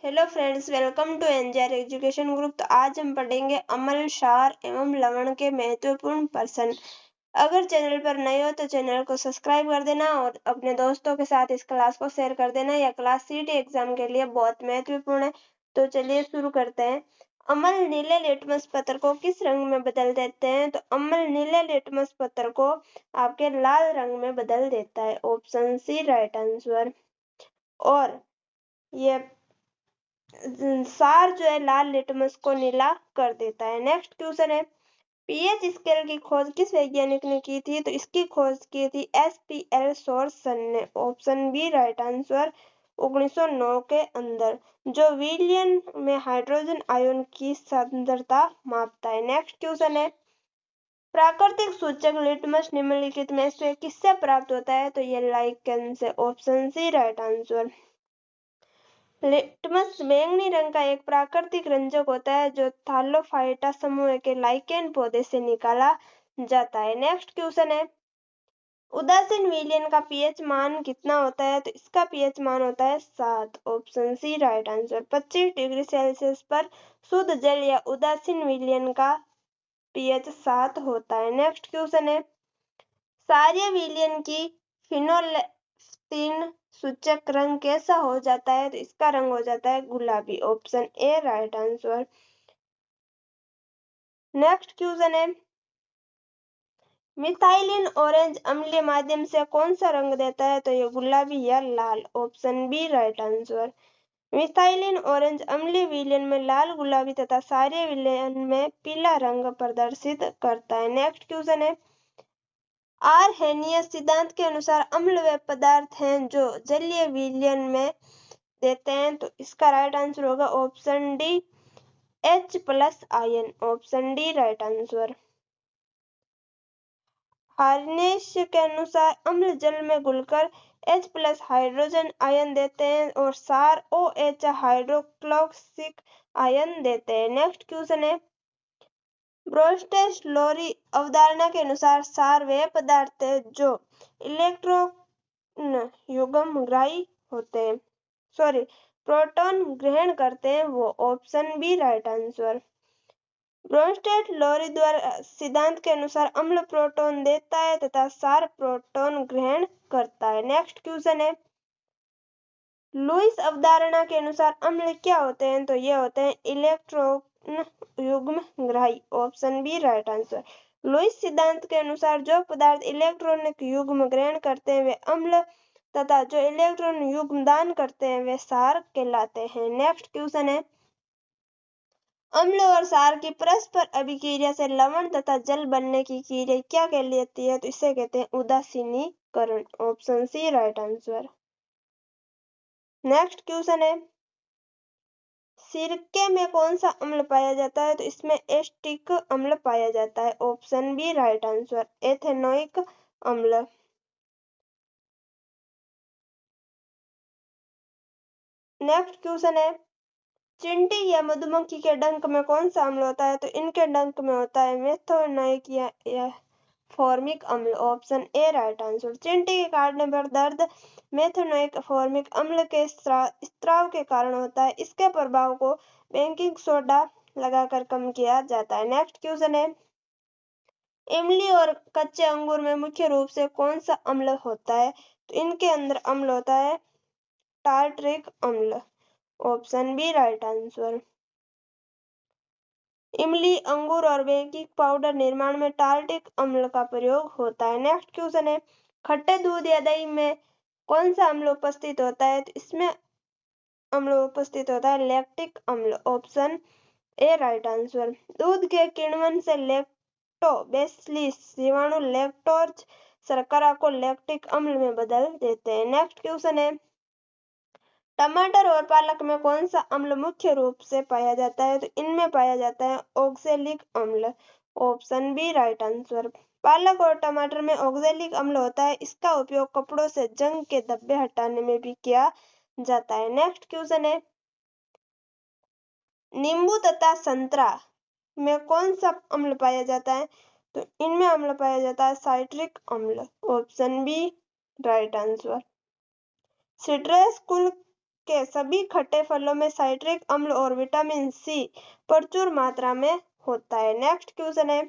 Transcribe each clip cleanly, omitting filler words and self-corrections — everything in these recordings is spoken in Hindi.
Hello friends, welcome to NGR education group. तो आज हम पढ़ेंगे अम्ल, क्षार एवं लवण के महत्वपूर्ण प्रश्न। अगर चैनल पर नए हो तो चैनल को सब्सक्राइब कर देना और अपने दोस्तों के साथ इस क्लास को शेयर कर देना। यह क्लास सीटी एग्जाम के लिए बहुत महत्वपूर्ण है। तो चलिए शुरू करते हैं। अम्ल नीले लिटमस पत्र को किस रंग में बदल देते हैं? तो अम्ल नीले लिटमस पत्र को आपके लाल रंग में बदल देता है। Option C right answer. और ये सार जो है लाल लिटमस को नीला कर देता है। नेक्स्ट क्वेश्चन है, पीएच स्केल की खोज किस वैज्ञानिक ने की थी? तो इसकी खोज की थी एसपीएल सोर्सन ने। Option B right answer. 1909 के अंदर, जो विलयन में हाइड्रोजन आयन की सांद्रता मापता है। नेक्स्ट क्वेश्चन है, प्राकृतिक सूचक लिटमस निम्नलिखित में से किससे प्राप्त होता है? तो ये लाइकेन से। Option C right answer. Litmus बैंगनी रंग का एक प्राकृतिक रंजक होता है जो थालोफाइटा समूह के लाइकेन पौधे से निकाला जाता है। नेक्स्ट क्वेश्चन है, उदासीन विलयन का पीएच मान कितना होता है? तो इसका पीएच मान होता है 7। Option C right answer. 25 degree Celsius पर शुद्ध जल या उदासीन विलयन का पीएच 7 होता है। नेक्स्ट क्वेश्चन है, क्षारीय विलयन की फिनोल्फ्थीन सूचक रंग कैसा हो जाता है? तो इसका रंग हो जाता है गुलाबी। Option A right answer. Next question है, मिथाइलिन ऑरेंज अम्लीय माध्यम से कौन सा रंग देता है? तो ये गुलाबी या लाल। Option B right answer. Methyl orange अम्लीय विलयन में लाल, गुलाबी तथा क्षारीय विलयन में पीला रंग प्रदर्शित करता है। नेक्स्ट क्वेश्चन है, आरहेनियस सिद्धांत के अनुसार अम्ल वे पदार्थ हैं जो जलीय विलयन में देते हैं। तो इसका राइट आंसर होगा option D H+ ion. Option D right answer. Arrhenius के अनुसार अम्ल जल में घुलकर H+ हाइड्रोजन आयन देते हैं और क्षार OH हाइड्रोक्लोरिक आयन देते हैं। नेक्स्ट क्वेश्चन है, ब्रोस्टेस-लोरी अवधारणा के अनुसार क्षार वे पदार्थ हैं जो इलेक्ट्रॉन युग्मग्राही होते हैं, प्रोटॉन ग्रहण करते हैं वो। Option B right answer. Bronsted Lowry द्वारा सिद्धांत के अनुसार अम्ल प्रोटॉन देता है तथा क्षार प्रोटॉन ग्रहण करता है। नेक्स्ट क्वेश्चन है, लुईस अवधारणा के अनुसार अम्ल क्या होते हैं? तो ये होते हैं इलेक्ट्रॉन युग्मग्राही। Option B right answer. Lewis सिद्धांत के अनुसार जो पदार्थ इलेक्ट्रॉनिक युग्म ग्रहण करते हैं वे अम्ल तथा जो इलेक्ट्रॉन युग्म दान करते हैं वे क्षार कहलाते हैं। नेक्स्ट क्वेश्चन है, अम्ल और क्षार की परस्पर अभिक्रिया से लवण तथा जल बनने की क्रिया क्या कहलाती है? तो इसे कहते हैं उदासीनीकरण। Option C right answer. Next question है, सिरके में कौन सा अम्ल पाया जाता है? तो इसमें एसिटिक अम्ल पाया जाता है। Option B right answer. Ethanoic अम्ल। नेक्स्ट क्वेश्चन है, चींटी या मधुमक्खी के डंक में कौन सा अम्ल होता है? तो इनके डंक में होता है मेथोनोइक या फॉर्मिक अम्ल। Option A right answer. चींटी के काटने पर दर्द मेथोनोइक फॉर्मिक अम्ल के स्राव के कारण होता है। इसके प्रभाव को बेकिंग सोडा लगाकर कम किया जाता है। नेक्स्ट क्वेश्चन है, इमली और कच्चे अंगूर में मुख्य रूप से कौन सा अम्ल होता है? तो इनके अंदर अम्ल होता है टार्टरिक अम्ल। Option B right answer. इमली, अंगूर और बेकिंग पाउडर निर्माण में टार्टरिक अम्ल का प्रयोग होता है। नेक्स्ट क्वेश्चन है, खट्टे दूध या दही में कौन सा अम्ल उपस्थित होता है? तो इसमें अम्ल उपस्थित होता है लैक्टिक अम्ल। Option A right answer. दूध के किण्वन से लैक्टोबैसिलस जीवाणु लैक्टोज शर्करा को लैक्टिक अम्ल में बदल देते हैं। नेक्स्ट क्वेश्चन है, टमाटर और पालक में कौन सा अम्ल मुख्य रूप से पाया जाता है? तो इनमें पाया जाता है ऑक्सैलिक अम्ल। Option B right answer. पालक और टमाटर में ऑक्सैलिक अम्ल होता है। इसका उपयोग कपड़ों से जंग के धब्बे हटाने में भी किया जाता है। नेक्स्ट क्वेश्चन है, नींबू तथा संतरा में कौन सा अम्ल पाया जाता है? तो इनमें अम्ल पाया जाता है साइट्रिक अम्ल। Option B right answer. Citrus कुल के सभी खट्टे फलों में साइट्रिक अम्ल और विटामिन सी प्रचुर मात्रा में होता है। नेक्स्ट क्वेश्चन है,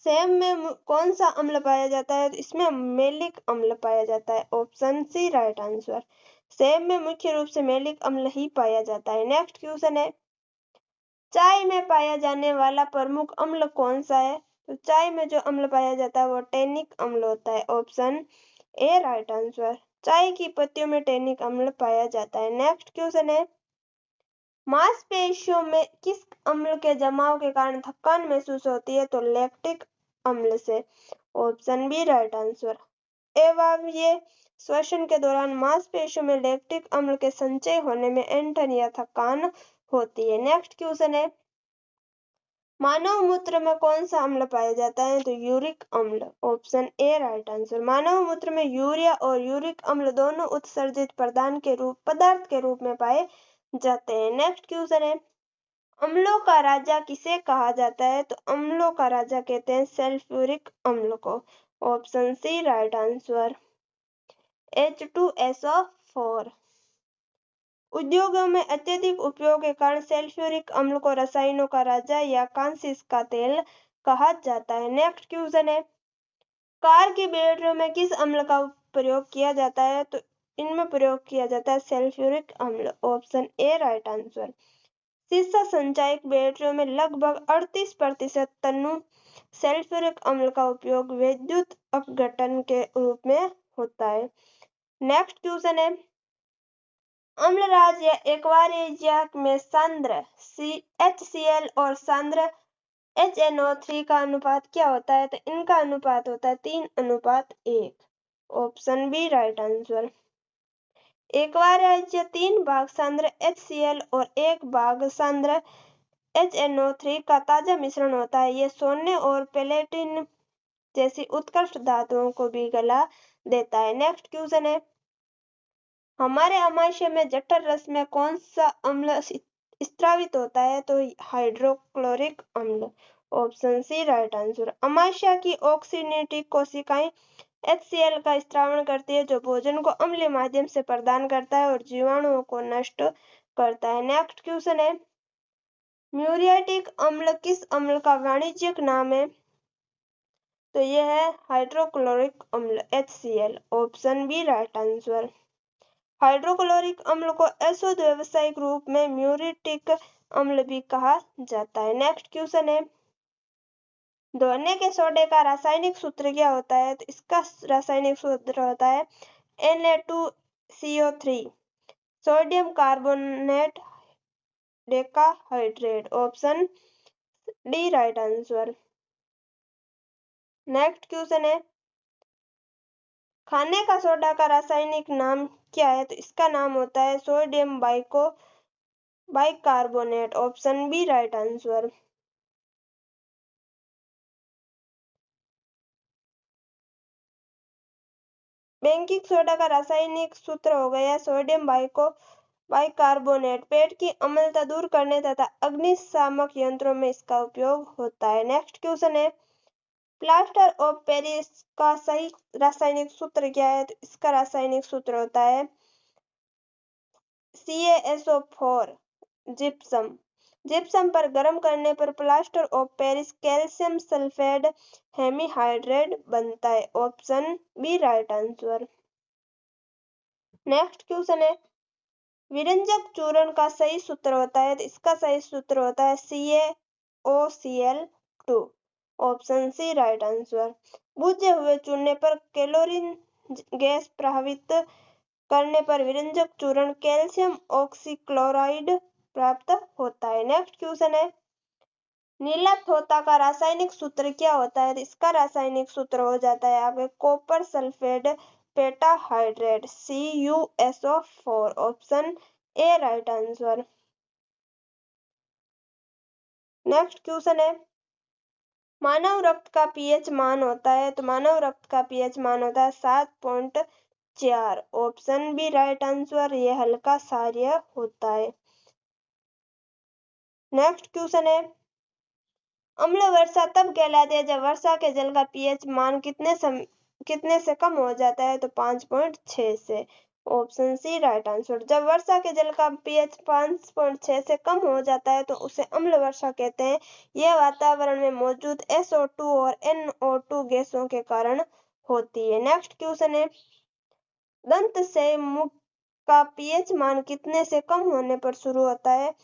सेब में कौन सा अम्ल पाया जाता है? तो इसमें मैलिक अम्ल पाया जाता है। Option C right answer. सेब में मुख्य रूप से मैलिक अम्ल ही पाया जाता है। नेक्स्ट क्वेश्चन है, चाय में पाया जाने वाला प्रमुख अम्ल कौन सा है? तो चाय में जो अम्ल पाया जाता है वो टैनिक अम्ल होता है। Option A right answer. चाय की पत्तियों में टैनिक अम्ल पाया जाता है। नेक्स्ट क्वेश्चन है, मांसपेशियों में किस अम्ल के जमाव के कारण थकान महसूस होती है? तो लैक्टिक अम्ल से। Option B right answer. एवं ये श्वसन के दौरान मांसपेशियों में लैक्टिक अम्ल के संचय होने में ऐंठन या थकान होती है। नेक्स्ट क्वेश्चन है, मानव मूत्र में कौन सा अम्ल पाया जाता है? तो यूरिक अम्ल। Option A right answer. मानव मूत्र में यूरिया और यूरिक अम्ल दोनों उत्सर्जित पदार्थ के रूप में पाए जाते हैं। नेक्स्ट क्वेश्चन है, अम्लों का राजा किसे कहा जाता है? तो अम्लों का राजा कहते हैं सल्फ्यूरिक अम्ल को। Option C right answer. H2SO4। उद्योगों में अत्यधिक उपयोग के कारण सल्फ्यूरिक अम्ल को रसायनों का राजा या कांसिस का तेल कहा जाता है। नेक्स्ट क्वेश्चन है, कार की बैटरियों में किस अम्ल का प्रयोग किया जाता है? तो इनमें प्रयोग किया जाता है सल्फ्यूरिक अम्ल। Option A right answer. शीशा संचायक बैटरियों में लगभग 38% तनु सल्फ्यूरिक अम्ल का उपयोग विद्युत अपघटन के रूप में होता है। नेक्स्ट क्वेश्चन है, अम्लराज या एक्वारिया में सांद्र HCl और सांद्र HNO3 का अनुपात क्या होता है? तो इनका अनुपात होता है 3:1। Option B right answer. Aqua regia 3 भाग सांद्र HCl और 1 भाग सांद्र HNO3 का ताजा मिश्रण होता है। ये सोने और प्लेटिन जैसी उत्कृष्ट धातुओं को भी गला देता है। नेक्स्ट क्वेश्चन है, हमारे अमाशय में जठर रस में कौन सा अम्ल स्रावित होता है? तो हाइड्रोक्लोरिक अम्ल। Option C right answer. अमाशय की ऑक्सीनेटिक कोशिकाएं HCl का स्रावण करती है जो भोजन को अम्लीय माध्यम से प्रदान करता है और जीवाणुओं को नष्ट करता है। नेक्स्ट क्वेश्चन है, म्यूरियाटिक अम्ल किस अम्ल का वाणिज्यिक नाम है? तो यह है हाइड्रोक्लोरिक अम्ल HCl। Option B right answer. Hydrochloric अम्ल को अशुद्ध व्यावसायिक रूप में म्यूरियाटिक अम्ल भी कहा जाता है। नेक्स्ट क्वेश्चन है, धोने के सोडे का रासायनिक सूत्र क्या होता है? तो इसका रासायनिक सूत्र होता है Na2CO3 sodium carbonate decahydrate. Option D right answer. Next question है, खाने का सोडा का रासायनिक नाम क्या है? तो इसका नाम होता है sodium bicarbonate. Option B right answer. Baking soda का रासायनिक सूत्र हो गया सोडियम बाइकार्बोनेट। पेट की अम्लता दूर करने तथा अग्निशामक यंत्रों में इसका उपयोग होता है। नेक्स्ट क्वेश्चन है, प्लास्टर ऑफ पेरिस का सही रासायनिक सूत्र क्या है? तो इसका रासायनिक सूत्र होता है CaSO4 जिप्सम। जिप्सम पर गर्म करने पर plaster of Paris calcium sulphate hemihydrate बनता है। Option B right answer. Next question है, विरंजक चूर्ण का सही सूत्र होता है? तो इसका सही सूत्र होता है CaOCl2। Option C right answer. बुझे हुए चूने पर क्लोरीन गैस प्रभावित करने पर विरंजक चूर्ण कैल्शियम ऑक्सीक्लोराइड प्राप्त होता है। नेक्स्ट क्वेश्चन है, नीला थोथा का रासायनिक सूत्र क्या होता है? इसका रासायनिक सूत्र हो जाता है आपके copper sulphate pentahydrate CuSO4। Option A right answer. Next question है, मानव रक्त का पीएच मान होता है? तो मानव रक्त का पीएच मान होता है 7.4। Option B right answer. यह हल्का क्षारीय होता है। नेक्स्ट क्वेश्चन है, अम्ल वर्षा तब कहलाती है जब वर्षा के जल का पीएच मान कितने से कम हो जाता है? तो 5.6 से। Option C right answer. जब वर्षा के जल का पीएच 5.6 से कम हो जाता है तो उसे अम्ल वर्षा कहते हैं। यह वातावरण में मौजूद SO2 और NO2 गैसों के कारण होती है। नेक्स्ट क्वेश्चन है, दंत से मुख का पीएच मान कितने से कम होने पर शुरू होता है?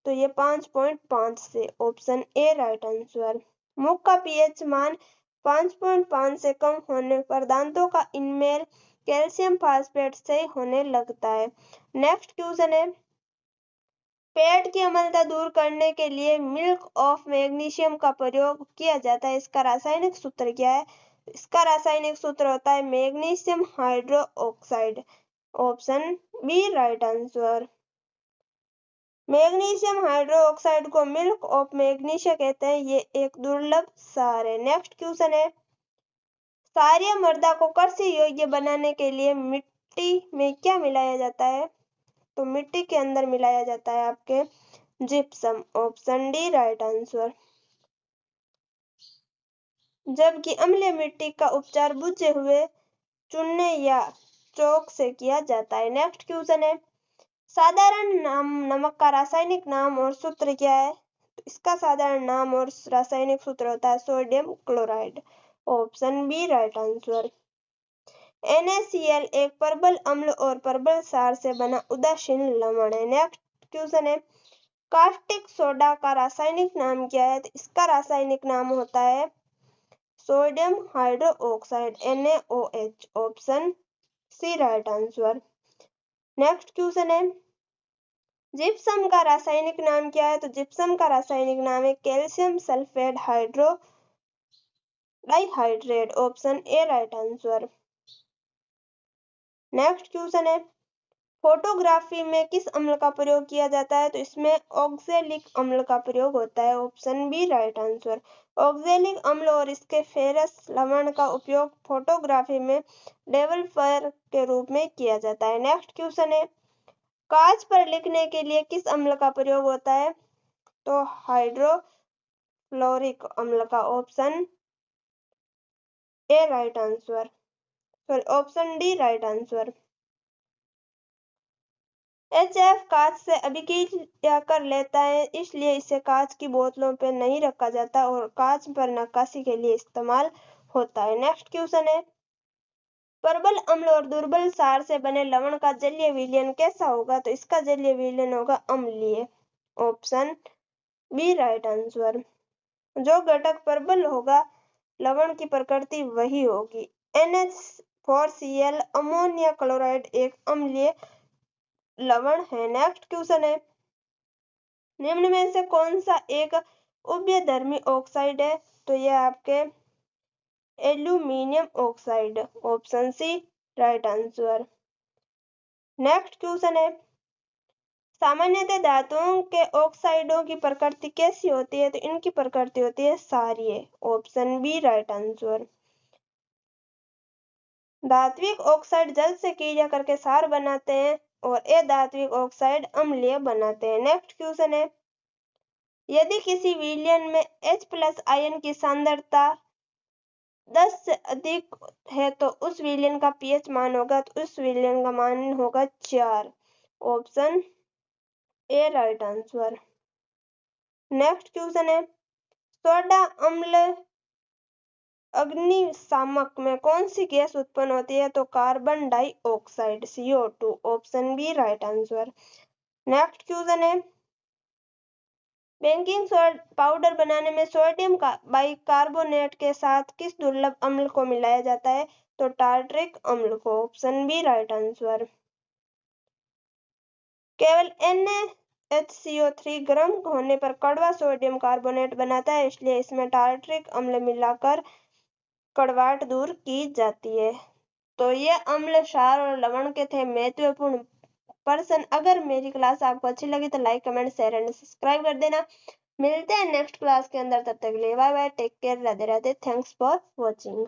तो ये 5.5 से। Option A right answer. मुख का पीएच मान 5.5 से कम होने पर दांतों का इनमेल कैल्शियम फास्फेट से होने लगता है। नेक्स्ट क्वेश्चन है, पेट की अम्लता दूर करने के लिए मिल्क ऑफ मैग्नीशियम का प्रयोग किया जाता है। इसका रासायनिक सूत्र क्या है? इसका रासायनिक सूत्र होता है magnesium hydroxide. Option B right answer. Magnesium hydroxide को मिल्क ऑफ मैग्नीशिया कहते हैं। ये एक दुर्लभ सार है। नेक्स्ट क्वेश्चन है, क्षारीय मृदा को कृषि योग्य बनाने के लिए मिट्टी में क्या मिलाया जाता है? तो मिट्टी के अंदर मिलाया जाता है आपके gypsum. Option D right answer. जबकि अम्लीय मिट्टी का उपचार बुझे हुए चूने या चौक से किया जाता है। नेक्स्ट क्वेश्चन है, साधारण नमक का रासायनिक नाम और सूत्र क्या है? तो इसका साधारण नाम और रासायनिक सूत्र होता है sodium chloride. Option B right answer. NaCl एक प्रबल अम्ल और प्रबल क्षार से बना उदासीन लवण है। नेक्स्ट क्वेश्चन है, कास्टिक सोडा का रासायनिक नाम क्या है? तो इसका रासायनिक नाम होता है sodium hydroxide NaOH। Option C right answer. Next question है, जिप्सम का रासायनिक नाम क्या है? तो जिप्सम का रासायनिक नाम है calcium sulphate dihydrate. Option A right answer. Next question है, फोटोग्राफी में किस अम्ल का प्रयोग किया जाता है? तो इसमें ऑक्जेलिक अम्ल का प्रयोग होता है। Option B right answer. Oxalic अम्ल और इसके फेरस लवण का उपयोग फोटोग्राफी में डेवलपर के रूप में किया जाता है। नेक्स्ट क्वेश्चन है, कांच पर लिखने के लिए किस अम्ल का प्रयोग होता है? तो हाइड्रोफ्लोरिक अम्ल का। Option A right answer. Sorry, option D right answer. HF कांच से अभिक्रिया कर लेता है, इसलिए इसे कांच की बोतलों पर नहीं रखा जाता और कांच पर नक्काशी के लिए इस्तेमाल होता है। नेक्स्ट क्वेश्चन है, प्रबल अम्ल और दुर्बल क्षार से बने लवण का जलीय विलयन कैसा होगा? तो इसका जलीय विलयन होगा अम्लीय। Option B right answer. जो घटक प्रबल होगा लवण की प्रकृति वही होगी। NH4Cl अमोनिया क्लोराइड एक अम्लीय लवण है। नेक्स्ट क्वेश्चन है, निम्न में से कौन सा एक उभयधर्मी ऑक्साइड है? तो यह आपके aluminium oxide. Option C right answer. Next question है, सामान्यतः धातुओं के ऑक्साइडों की प्रकृति कैसी होती है? तो इनकी प्रकृति होती है क्षारीय। Option B right answer. धात्विक ऑक्साइड जल से क्रिया करके क्षार बनाते हैं और अधात्विक ऑक्साइड अम्लीय बनाते हैं। नेक्स्ट क्वेश्चन है, यदि किसी विलयन में H+ आयन की सांद्रता 10 से अधिक है तो उस विलयन का पीएच मान होगा, तो उस विलयन का मान होगा 4। Option A right answer. Next question है, सोडा अम्ल अग्निशामक में कौन सी गैस उत्पन्न होती है? तो carbon dioxide CO2। Option B right answer. Next question है, बेकिंग पाउडर बनाने में सोडियम बाइकार्बोनेट के साथ किस दुर्लभ अम्ल को मिलाया जाता है? तो टार्टरिक अम्ल को। Option B right answer. केवल NaHCO3 गर्म होने पर कड़वा सोडियम कार्बोनेट बनाता है, इसलिए इसमें टार्टरिक अम्ल मिलाकर कड़वाहट दूर की जाती है। तो ये अम्ल, क्षार और लवण के थे महत्वपूर्ण प्रश्न। अगर मेरी क्लास आपको अच्छी लगी तो like, comment, share and subscribe कर देना। मिलते हैं नेक्स्ट क्लास के अंदर, तब तक के लिए bye bye, take care, Radhe Radhe, thanks for watching.